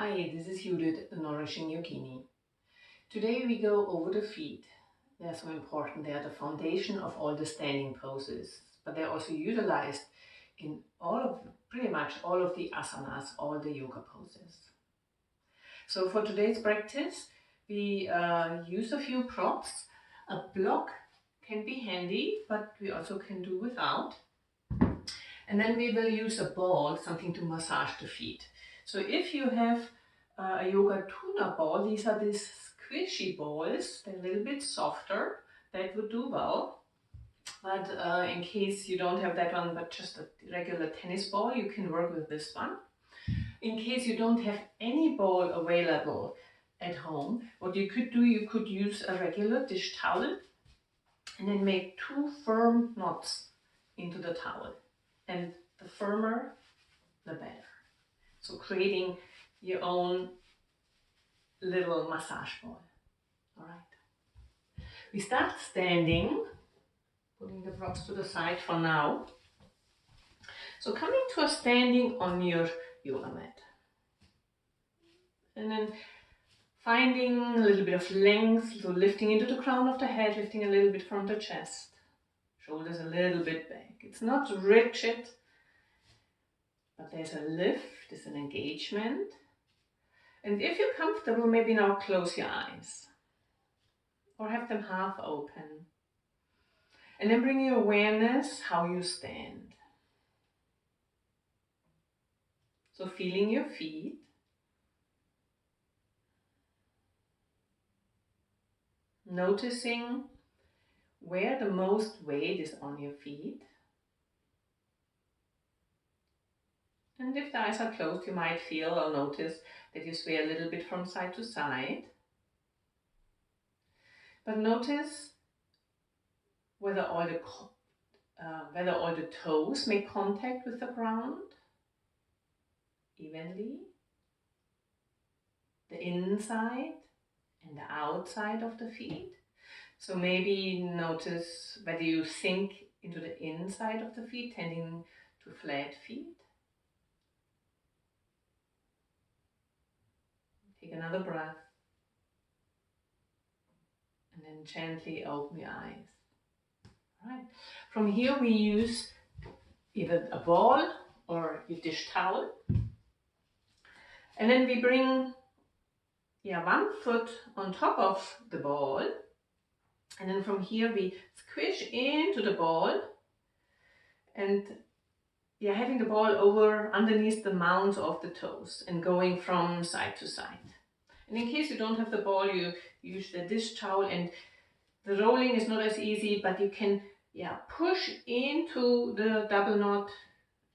Hi, this is Judith, the Nourishing Yogini. Today we go over the feet. They're so important. They are the foundation of all the standing poses, but they're also utilized in pretty much all of the asanas, all the yoga poses. So for today's practice, we use a few props. A block can be handy, but we also can do without. And then we will use a ball, something to massage the feet. So if you have a yoga tuna ball, these are these squishy balls, they're a little bit softer, that would do well. But in case you don't have that one, but just a regular tennis ball, you can work with this one. In case you don't have any ball available at home, what you could do, you could use a regular dish towel and then make 2 firm knots into the towel. And the firmer, the better. So creating your own little massage ball. All right. We start standing, putting the props to the side for now. So coming to a standing on your yoga mat. And then finding a little bit of length, so lifting into the crown of the head, lifting a little bit from the chest. Shoulders a little bit back. It's not rigid, but there's a lift, there's an engagement. And if you're comfortable, maybe now close your eyes or have them half open. And then bring your awareness how you stand. So feeling your feet. Noticing where the most weight is on your feet. And if the eyes are closed, you might feel or notice that you sway a little bit from side to side. But notice whether all the toes make contact with the ground evenly. The inside and the outside of the feet. So maybe notice whether you sink into the inside of the feet, tending to flat feet. Take another breath. And then gently open your eyes. All right. From here we use either a ball or your dish towel. And then we bring one foot on top of the ball. And then from here we squish into the ball. And having the ball over underneath the mounds of the toes and going from side to side. And in case you don't have the ball, you use the dish towel, and the rolling is not as easy, but you can push into the double knot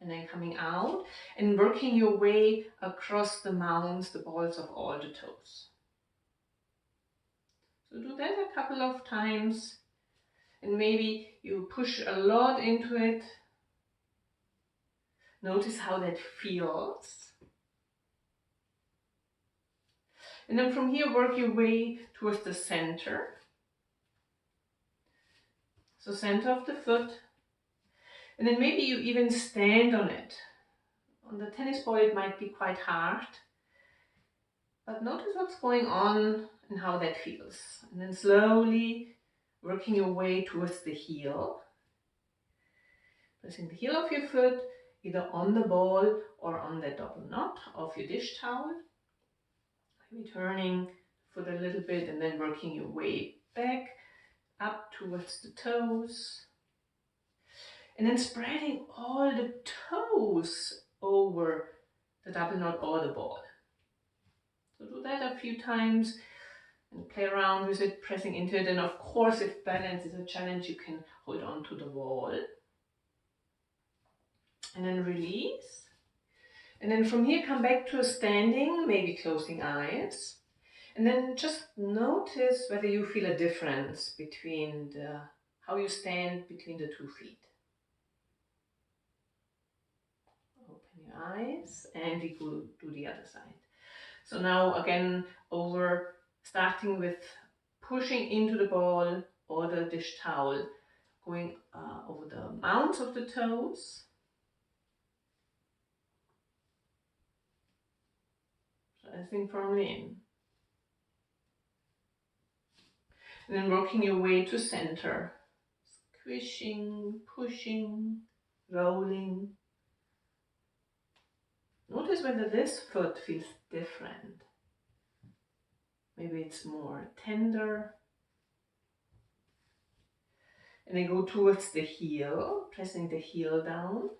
and then coming out and working your way across the mounds, the balls of all the toes. So do that a couple of times, and maybe you push a lot into it. Notice how that feels. And then from here, work your way towards the center. So center of the foot. And then maybe you even stand on it. On the tennis ball, it might be quite hard. But notice what's going on and how that feels. And then slowly working your way towards the heel. Pressing the heel of your foot, either on the ball or on the double knot of your dish towel. Maybe turning the foot a little bit and then working your way back up towards the toes. And then spreading all the toes over the double knot or the ball. So do that a few times and play around with it, pressing into it. And of course, if balance is a challenge, you can hold on to the wall. And then release. And then from here, come back to a standing, maybe closing eyes. And then just notice whether you feel a difference between how you stand between the 2 feet. Open your eyes and we go to the other side. So now again, starting with pushing into the ball or the dish towel, going over the mounds of the toes. pressing firmly in. And then working your way to center. Squishing, pushing, rolling. Notice whether this foot feels different. Maybe it's more tender. And then go towards the heel, pressing the heel down.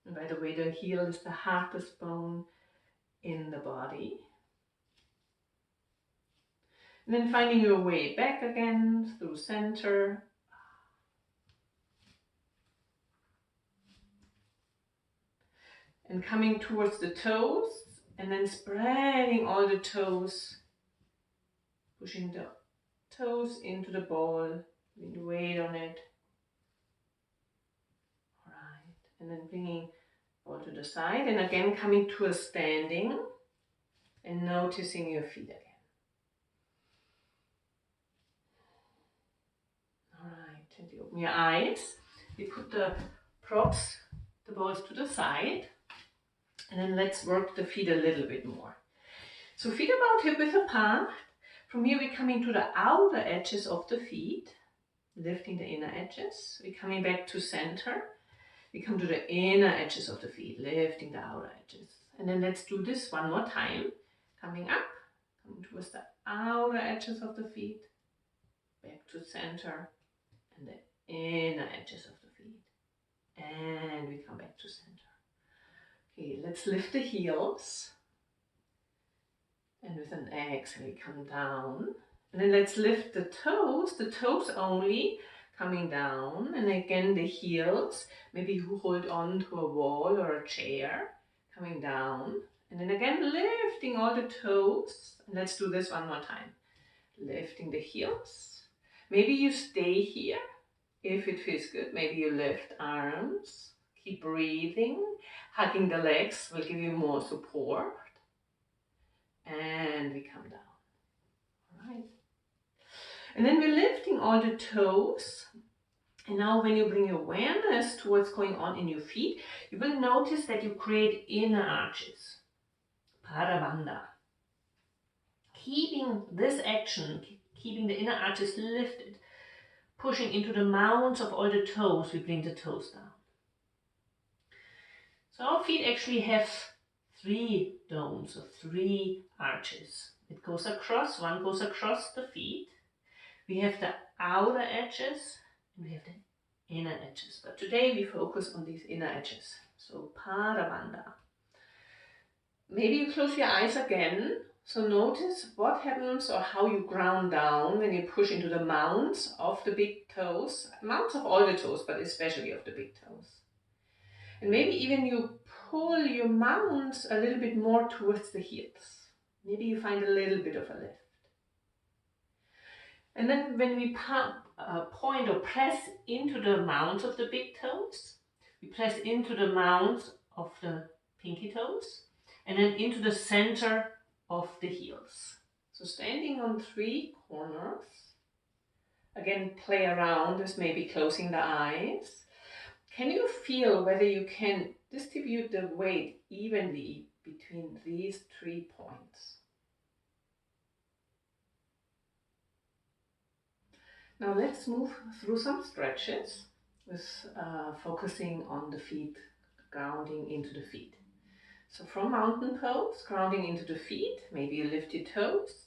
And by the way, the heel is the hardest bone in the body. And then finding your way back again through center. And coming towards the toes, and then spreading all the toes, pushing the toes into the ball, putting the weight on it. All right, and then bringing ball to the side, and again coming to a standing, and noticing your feet again. All right, gently open your eyes. We put the props, the balls to the side. And then let's work the feet a little bit more. So feet about hip width apart. From here we're coming to the outer edges of the feet, lifting the inner edges. We're coming back to center. We come to the inner edges of the feet, lifting the outer edges. And then let's do this one more time. Coming up, coming towards the outer edges of the feet, back to center, and the inner edges of the feet. And we come back to center. Okay, let's lift the heels. And with an exhale, we come down. And then let's lift the toes only, coming down. And again, the heels. Maybe you hold on to a wall or a chair, coming down. And then again, lifting all the toes. And let's do this one more time. Lifting the heels. Maybe you stay here if it feels good. Maybe you lift arms. Keep breathing. Hugging the legs will give you more support. And we come down. All right. And then we're lifting all the toes. And now when you bring your awareness to what's going on in your feet, you will notice that you create inner arches. Bandha. Keeping this action, keeping the inner arches lifted, pushing into the mounds of all the toes, we bring the toes down. So our feet actually have 3 domes or 3 arches. It goes across, one goes across the feet. We have the outer edges and we have the inner edges. But today we focus on these inner edges. So Bandha. Maybe you close your eyes again. So notice what happens or how you ground down when you push into the mounds of the big toes. Mounds of all the toes, but especially of the big toes. And maybe even you pull your mounds a little bit more towards the heels. Maybe you find a little bit of a lift. And then when we point or press into the mounds of the big toes, we press into the mounds of the pinky toes, and then into the center of the heels. So standing on 3 corners. Again, play around with maybe closing the eyes. Can you feel whether you can distribute the weight evenly between these 3 points? Now let's move through some stretches with focusing on the feet, grounding into the feet. So from mountain pose, grounding into the feet, maybe you lift your toes,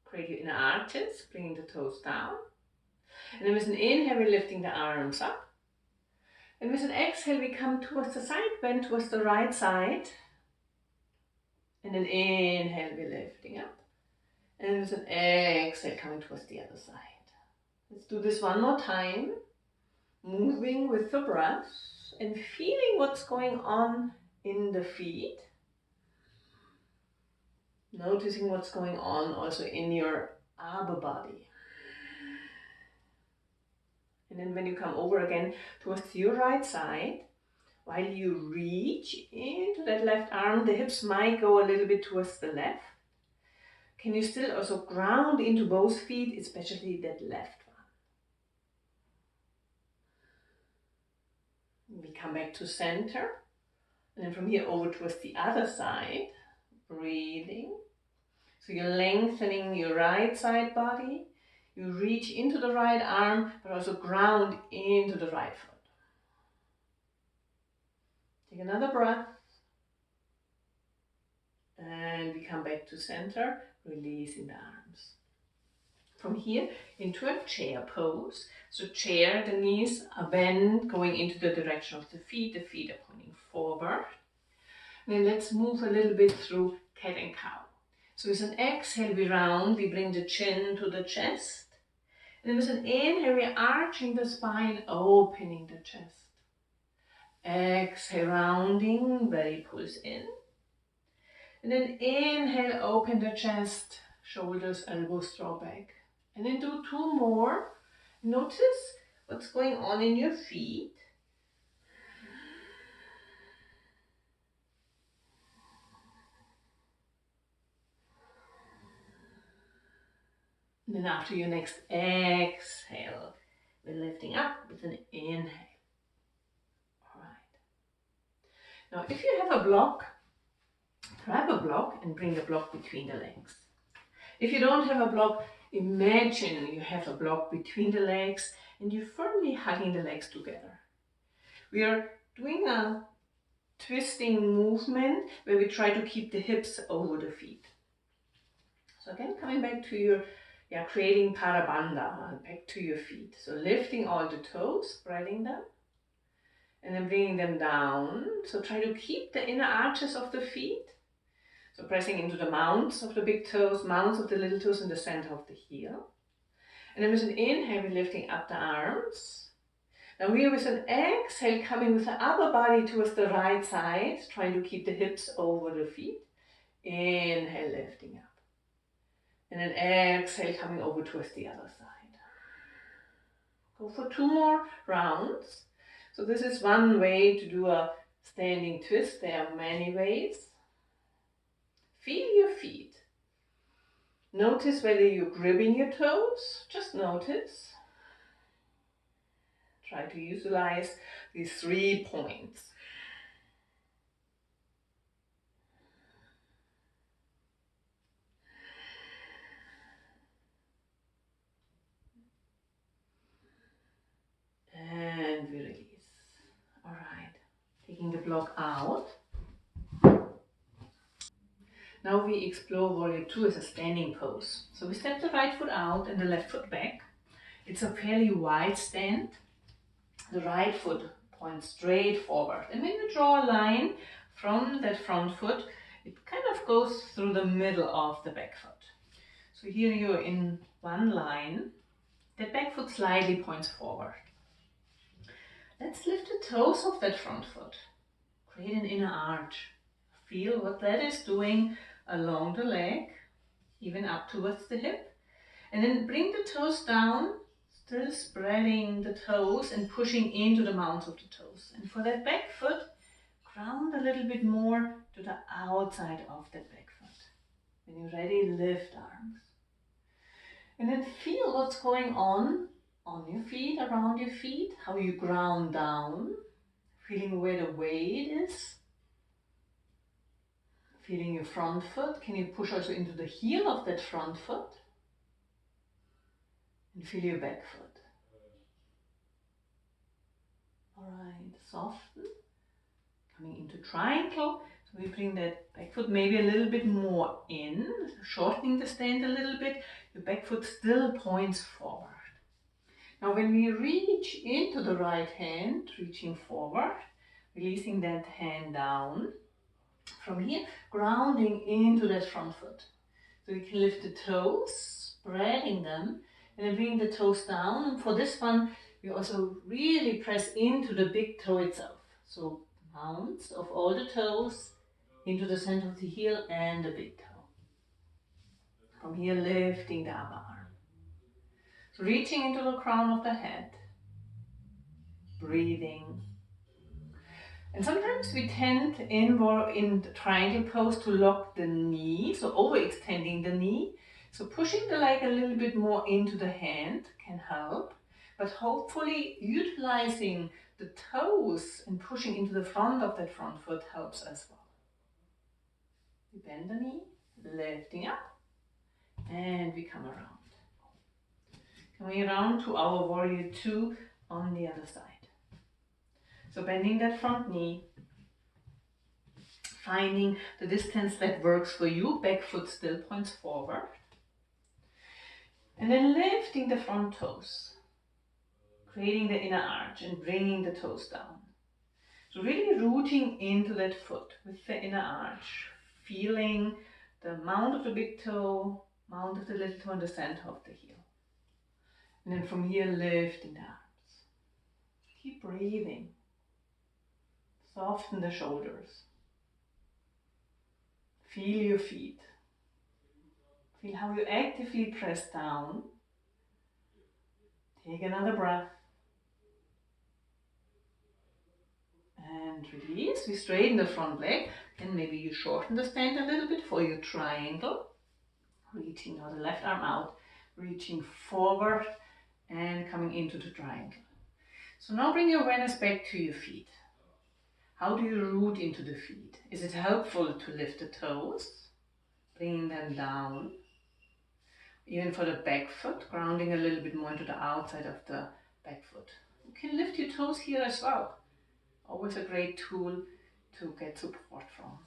create your inner arches, bringing the toes down. And then with an inhale, we're lifting the arms up. And with an exhale, we come towards the side bend, towards the right side. And an inhale, we're lifting up. And with an exhale, coming towards the other side. Let's do this one more time. Moving with the breath and feeling what's going on in the feet. Noticing what's going on also in your upper body. And then when you come over again towards your right side, while you reach into that left arm, the hips might go a little bit towards the left. Can you still also ground into both feet, especially that left one? We come back to center. And then from here over towards the other side, breathing. So you're lengthening your right side body. You reach into the right arm, but also ground into the right foot. Take another breath. And we come back to center, releasing the arms. From here into a chair pose. So chair, the knees are bent, going into the direction of the feet are pointing forward. Then let's move a little bit through cat and cow. So with an exhale, we round, we bring the chin to the chest. And then with an inhale, we're arching the spine, opening the chest. Exhale, rounding, belly pulls in. And then inhale, open the chest, shoulders, elbows draw back. And then do two more. Notice what's going on in your feet. And then after your next exhale, we're lifting up with an inhale. All right. Now, if you have a block, grab a block and bring the block between the legs. If you don't have a block, imagine you have a block between the legs and you're firmly hugging the legs together. We are doing a twisting movement where we try to keep the hips over the feet. So again, coming back to your, creating bandha, back to your feet. So lifting all the toes, spreading them, and then bringing them down. So try to keep the inner arches of the feet. So pressing into the mounts of the big toes, mounts of the little toes in the center of the heel. And then with an inhale, we're lifting up the arms. Now we are with an exhale coming with the upper body towards the right side, trying to keep the hips over the feet. Inhale, lifting up. And then exhale, coming over towards the other side. Go for two more rounds. So this is one way to do a standing twist. There are many ways. Feel your feet. Notice whether you're gripping your toes. Just notice. Try to visualize these 3 points. And we release. All right. Taking the block out. Now we explore warrior 2 as a standing pose. So we step the right foot out and the left foot back. It's a fairly wide stand. The right foot points straight forward. And when you draw a line from that front foot, it kind of goes through the middle of the back foot. So here you're in one line. The back foot slightly points forward. Let's lift the toes of that front foot. Create an inner arch. Feel what that is doing along the leg, even up towards the hip. And then bring the toes down, still spreading the toes and pushing into the mounts of the toes. And for that back foot, ground a little bit more to the outside of that back foot. When you're ready, lift arms. And then feel what's going on your feet, around your feet, how you ground down, feeling where the weight is. Feeling your front foot. Can you push also into the heel of that front foot? And feel your back foot. Alright, soften. Coming into triangle. So we bring that back foot maybe a little bit more in, shortening the stand a little bit. Your back foot still points forward. Now when we reach into the right hand, reaching forward, releasing that hand down. From here, grounding into that front foot. So you can lift the toes, spreading them, and then bring the toes down. And for this one, we also really press into the big toe itself. So mounts of all the toes into the center of the heel and the big toe. From here, lifting the upper arm. So reaching into the crown of the head. Breathing. And sometimes we tend in the triangle pose to lock the knee, so overextending the knee. So pushing the leg a little bit more into the hand can help, but hopefully utilizing the toes and pushing into the front of that front foot helps as well. We bend the knee, lifting up, and we come around. Coming around to our warrior two on the other side. So bending that front knee, finding the distance that works for you, back foot still points forward. And then lifting the front toes, creating the inner arch and bringing the toes down. So really rooting into that foot with the inner arch, feeling the mount of the big toe, mount of the little toe in the center of the heel. And then from here, lifting the arms. Keep breathing. Soften the shoulders. Feel your feet. Feel how you actively press down. Take another breath. And release. We straighten the front leg. And maybe you shorten the stand a little bit for your triangle. Reaching now the left arm out. Reaching forward and coming into the triangle. So now bring your awareness back to your feet. How do you root into the feet? Is it helpful to lift the toes? Bringing them down. Even for the back foot, grounding a little bit more into the outside of the back foot. You can lift your toes here as well. Always a great tool to get support from.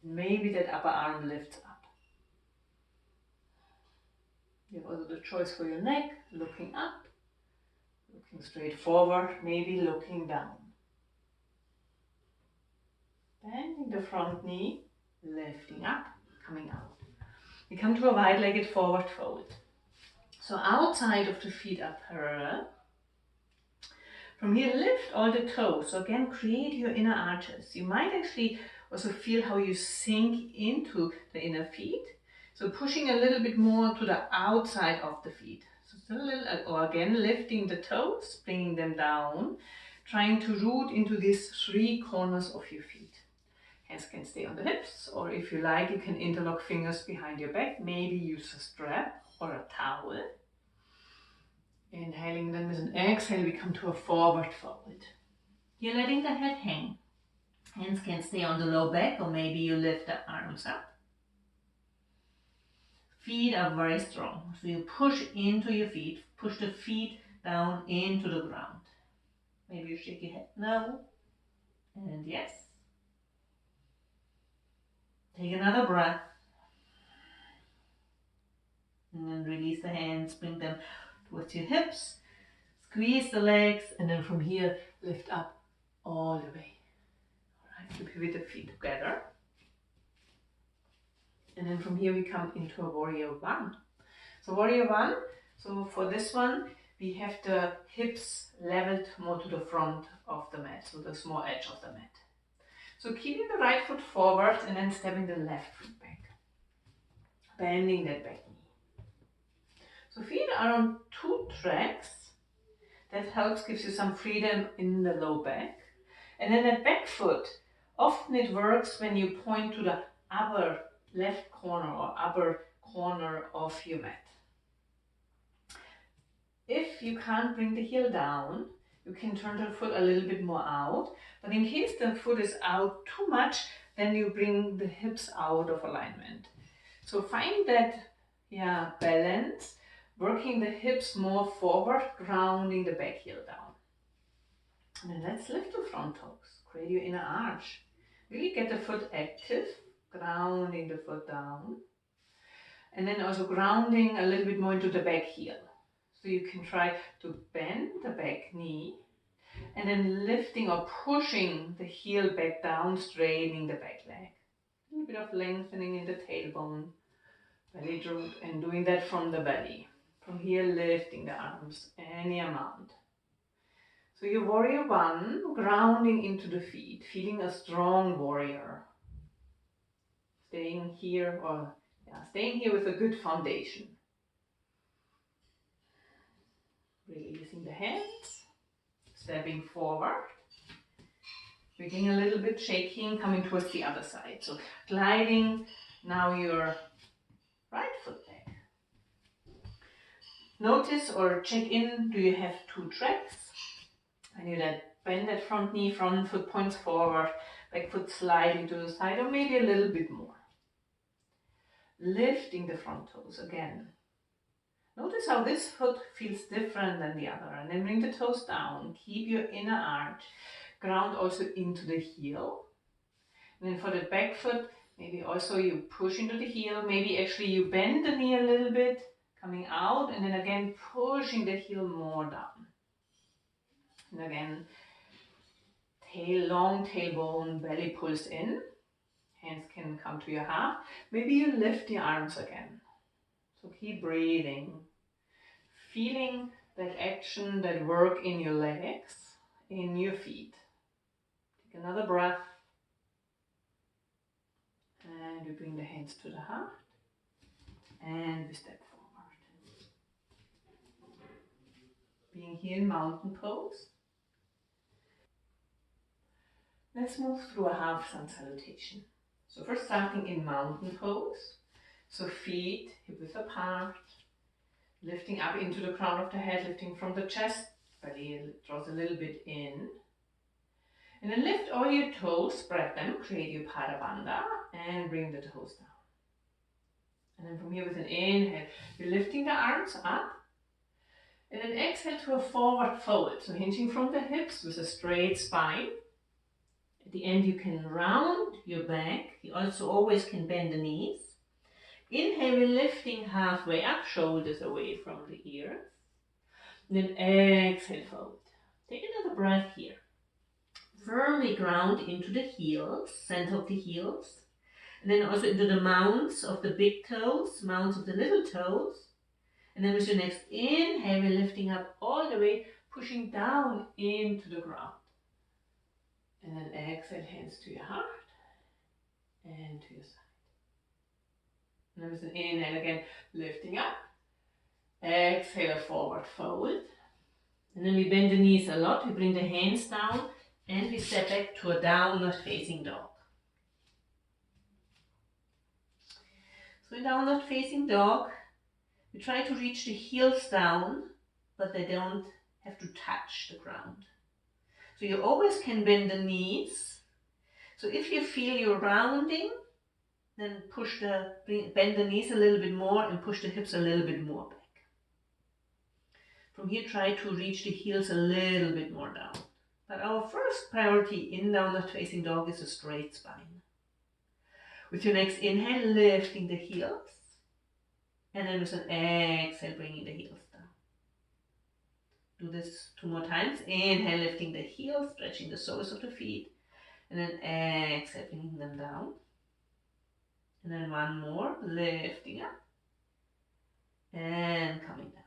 Maybe that upper arm lifts up. You have also the choice for your neck, looking up, looking straight forward, maybe looking down. Bending the front knee, lifting up, coming out. We come to a wide-legged forward fold. So outside of the feet are parallel. From here, lift all the toes. So again, create your inner arches. You might actually also feel how you sink into the inner feet. So pushing a little bit more to the outside of the feet. So still a little, or again, lifting the toes, bringing them down, trying to root into these three corners of your feet. Hands can stay on the hips, or if you like, you can interlock fingers behind your back. Maybe use a strap or a towel. Inhaling, then with an exhale, we come to a forward fold. You're letting the head hang. Hands can stay on the low back, or maybe you lift the arms up. Feet are very strong, so you push into your feet, push the feet down into the ground. Maybe you shake your head no, and yes. Take another breath. And then release the hands, bring them towards your hips. Squeeze the legs, and then from here, lift up all the way. All right, so pivot the feet together. And then from here, we come into a warrior one. So warrior one, so for this one, we have the hips leveled more to the front of the mat, so the small edge of the mat. So keeping the right foot forward and then stepping the left foot back. Bending that back knee. So feet are on two tracks. That helps, gives you some freedom in the low back. And then that back foot, often it works when you point to the upper left corner or upper corner of your mat. If you can't bring the heel down, you can turn the foot a little bit more out. But in case the foot is out too much, then you bring the hips out of alignment. So find that balance, working the hips more forward, grounding the back heel down. And then let's lift the front toes, create your inner arch. Really get the foot active, grounding the foot down. And then also grounding a little bit more into the back heel. So you can try to bend the back knee and then lifting or pushing the heel back down, straightening the back leg. A little bit of lengthening in the tailbone, belly droop, and doing that from the belly. From here, lifting the arms, any amount. So your warrior one, grounding into the feet, feeling a strong warrior. Staying here with a good foundation. Releasing the hands, stepping forward, making a little bit shaking, coming towards the other side. So gliding now your right foot back. Notice or check in, do you have two tracks? When you bend that front knee, front foot points forward, back foot slightly to the side, or maybe a little bit more. lifting the front toes again. Notice how this foot feels different than the other, and then bring the toes down. Keep your inner arch. Ground also into the heel. And then for the back foot, maybe also you push into the heel. Maybe actually you bend the knee a little bit, coming out, and then again pushing the heel more down. And again, long tailbone, belly pulls in. Hands can come to your heart. Maybe you lift the arms again. So keep breathing. Feeling that action, that work in your legs, in your feet. Take another breath. And we bring the hands to the heart. And we step forward. Being here in mountain pose. Let's move through a half sun salutation. So first starting in mountain pose. So feet hip width apart. Lifting up into the crown of the head, lifting from the chest. Belly draws a little bit in. And then lift all your toes, spread them, create your bandha, and bring the toes down. And then from here with an inhale, you're lifting the arms up. And then exhale to a forward fold. So hinging from the hips with a straight spine. At the end you can round your back. You also always can bend the knees. Inhale, we're lifting halfway up, shoulders away from the ears. And then exhale, fold. Take another breath here. Firmly ground into the heels, center of the heels. And then also into the mounds of the big toes, mounds of the little toes. And then with your next inhale, we're lifting up all the way, pushing down into the ground. And then exhale, hands to your heart and to your side. And then with an inhale again, lifting up. Exhale, a forward fold. And then we bend the knees a lot. We bring the hands down and we step back to a downward facing dog. So in downward facing dog, we try to reach the heels down, but they don't have to touch the ground. So you always can bend the knees. So if you feel you're rounding, then bend the knees a little bit more and push the hips a little bit more back. From here, try to reach the heels a little bit more down. But our first priority in downward facing dog is a straight spine. With your next inhale, lifting the heels. And then with an exhale, bringing the heels down. Do this 2 more times. Inhale, lifting the heels, stretching the soles of the feet. And then exhale, bringing them down. And then 1 more, lifting up. And coming down.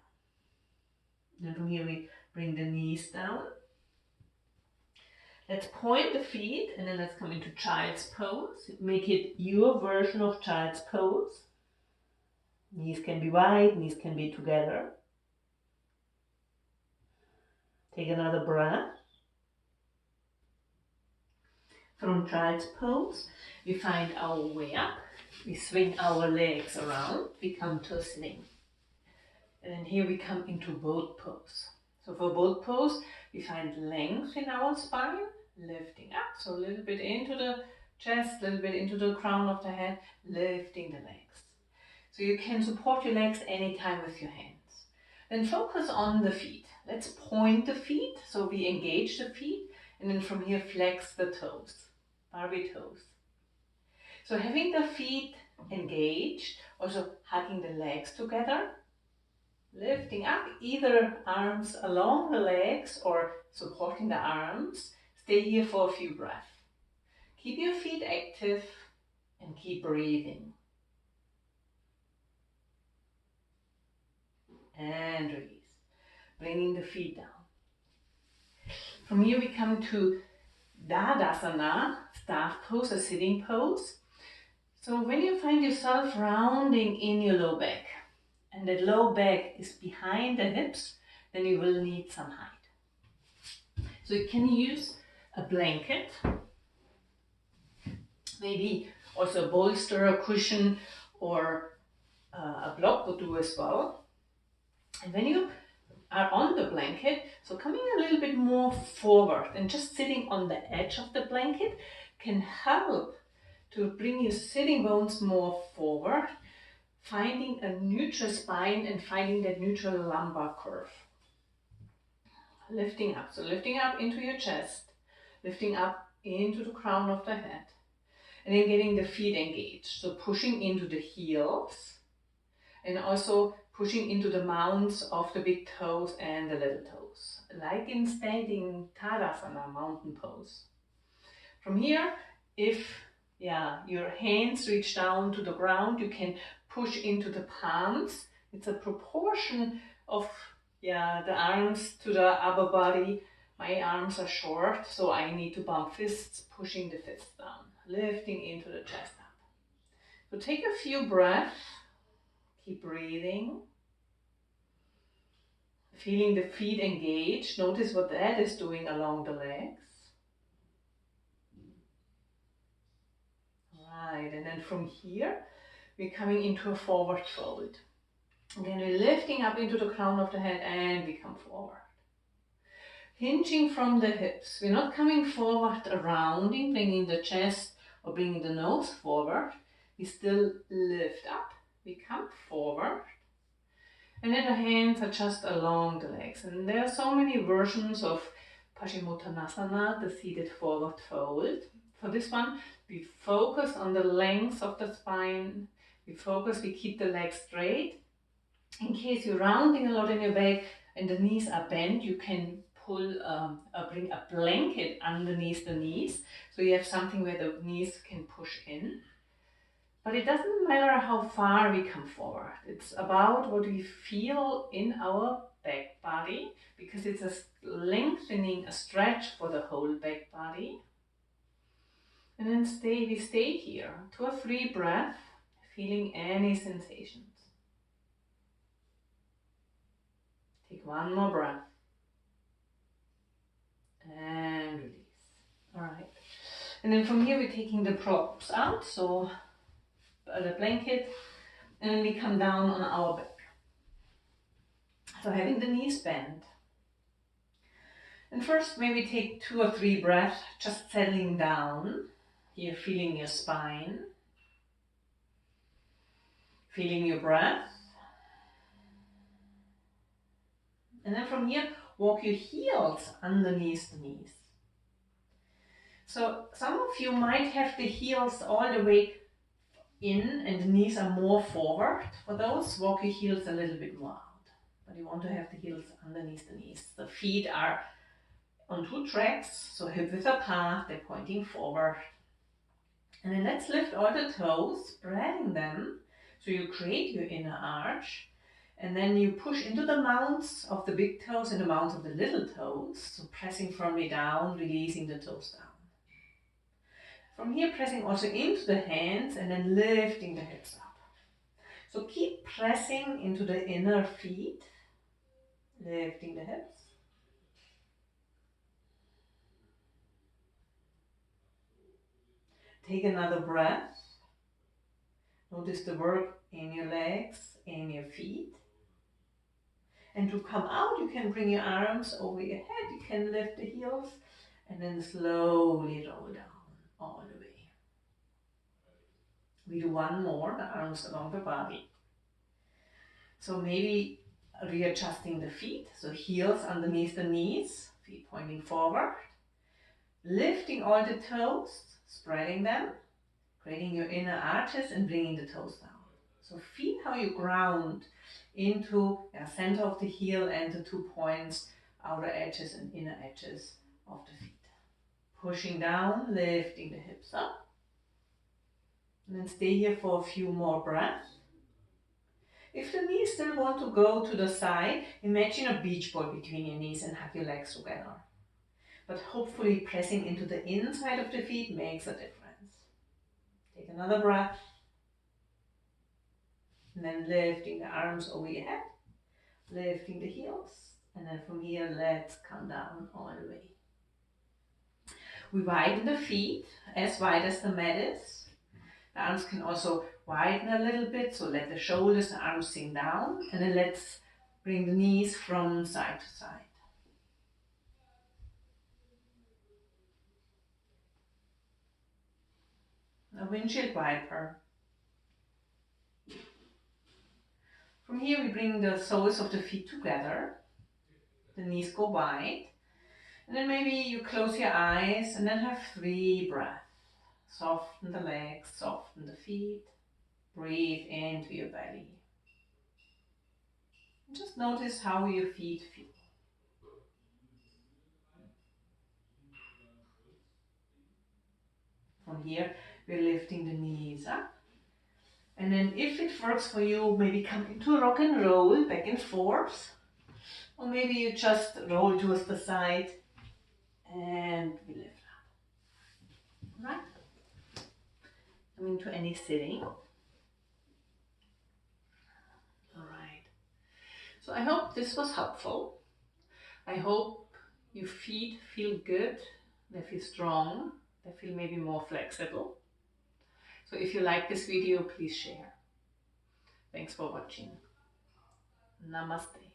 And from here we bring the knees down. Let's point the feet and then let's come into child's pose. Make it your version of child's pose. Knees can be wide, knees can be together. Take another breath. From child's pose, we find our way up. We swing our legs around. We come to a sitting. And then here we come into boat pose. So for boat pose, we find length in our spine, lifting up. So a little bit into the chest, a little bit into the crown of the head, lifting the legs. So you can support your legs anytime with your hands. Then focus on the feet. Let's point the feet, so we engage the feet, and then from here flex the toes, Barbie toes. So having the feet engaged, also hugging the legs together, lifting up either arms along the legs or supporting the arms. Stay here for a few breaths. Keep your feet active and keep breathing. And release. Bringing the feet down. From here we come to Dadasana, staff pose, a sitting pose. So when you find yourself rounding in your low back, and that low back is behind the hips, then you will need some height. So you can use a blanket, maybe also a bolster, a cushion, or a block will do as well. And when you are on the blanket, so coming a little bit more forward and just sitting on the edge of the blanket can help to bring your sitting bones more forward, finding a neutral spine and finding that neutral lumbar curve. Lifting up, so lifting up into your chest, lifting up into the crown of the head, and then getting the feet engaged. So pushing into the heels and also pushing into the mounds of the big toes and the little toes, like in standing Tadasana, mountain pose. From here, if your hands reach down to the ground, you can push into the palms. It's a proportion of the arms to the upper body. My arms are short, so I need to bump fists, pushing the fists down, lifting into the chest up. So take a few breaths, keep breathing, feeling the feet engaged. Notice what that is doing along the legs. Right, and then from here, we're coming into a forward fold. Again, we're lifting up into the crown of the head and we come forward. Hinging from the hips. We're not coming forward, rounding, bringing the chest or bringing the nose forward. We still lift up. We come forward. And then the hands are just along the legs. And there are so many versions of Paschimottanasana, the seated forward fold. For this one, we focus on the length of the spine. We keep the legs straight. In case you're rounding a lot in your back and the knees are bent, you can bring a blanket underneath the knees. So you have something where the knees can push in. But it doesn't matter how far we come forward. It's about what we feel in our back body, because it's a lengthening, a stretch for the whole back body. And then we stay here, 2 or 3 breaths, feeling any sensations. Take one more breath. And release. All right. And then from here we're taking the props out, so the blanket, and then we come down on our back. So having the knees bent. And first maybe take 2 or 3 breaths, just settling down. Here feeling your spine. Feeling your breath. And then from here, walk your heels underneath the knees. So some of you might have the heels all the way in and the knees are more forward. For those, walk your heels a little bit more out. But you want to have the heels underneath the knees. The feet are on 2 tracks, so hip width apart, they're pointing forward. And then let's lift all the toes, spreading them, so you create your inner arch. And then you push into the mounds of the big toes and the mounds of the little toes. So pressing firmly down, releasing the toes down. From here, pressing also into the hands and then lifting the hips up. So keep pressing into the inner feet, lifting the hips. Take another breath. Notice the work in your legs, in your feet. And to come out, you can bring your arms over your head. You can lift the heels and then slowly roll down all the way. We do one more, the arms along the body. So maybe readjusting the feet, so heels underneath the knees, feet pointing forward. Lifting all the toes, spreading them, creating your inner arches and bringing the toes down. So feel how you ground into the center of the heel and the 2 points, outer edges and inner edges of the feet. Pushing down, lifting the hips up. And then stay here for a few more breaths. If the knees still want to go to the side, imagine a beach ball between your knees and hug your legs together. But hopefully pressing into the inside of the feet makes a difference. Take another breath. And then lifting the arms over your head, lifting the heels, and then from here, let's come down all the way. We widen the feet as wide as the mat is. The arms can also widen a little bit, so let the shoulders, the arms sink down, and then let's bring the knees from side to side. A windshield wiper. From here we bring the soles of the feet together. The knees go wide. And then maybe you close your eyes and then have 3 breaths. Soften the legs, soften the feet. Breathe into your belly. Just notice how your feet feel. From here, we're lifting the knees up. And then if it works for you, maybe come into a rock and roll, back and forth. Or maybe you just roll towards the side and we lift up. Right? Coming to any sitting. Alright. So I hope this was helpful. I hope your feet feel good, they feel strong, they feel maybe more flexible. So if you like this video, please share. Thanks for watching. Namaste.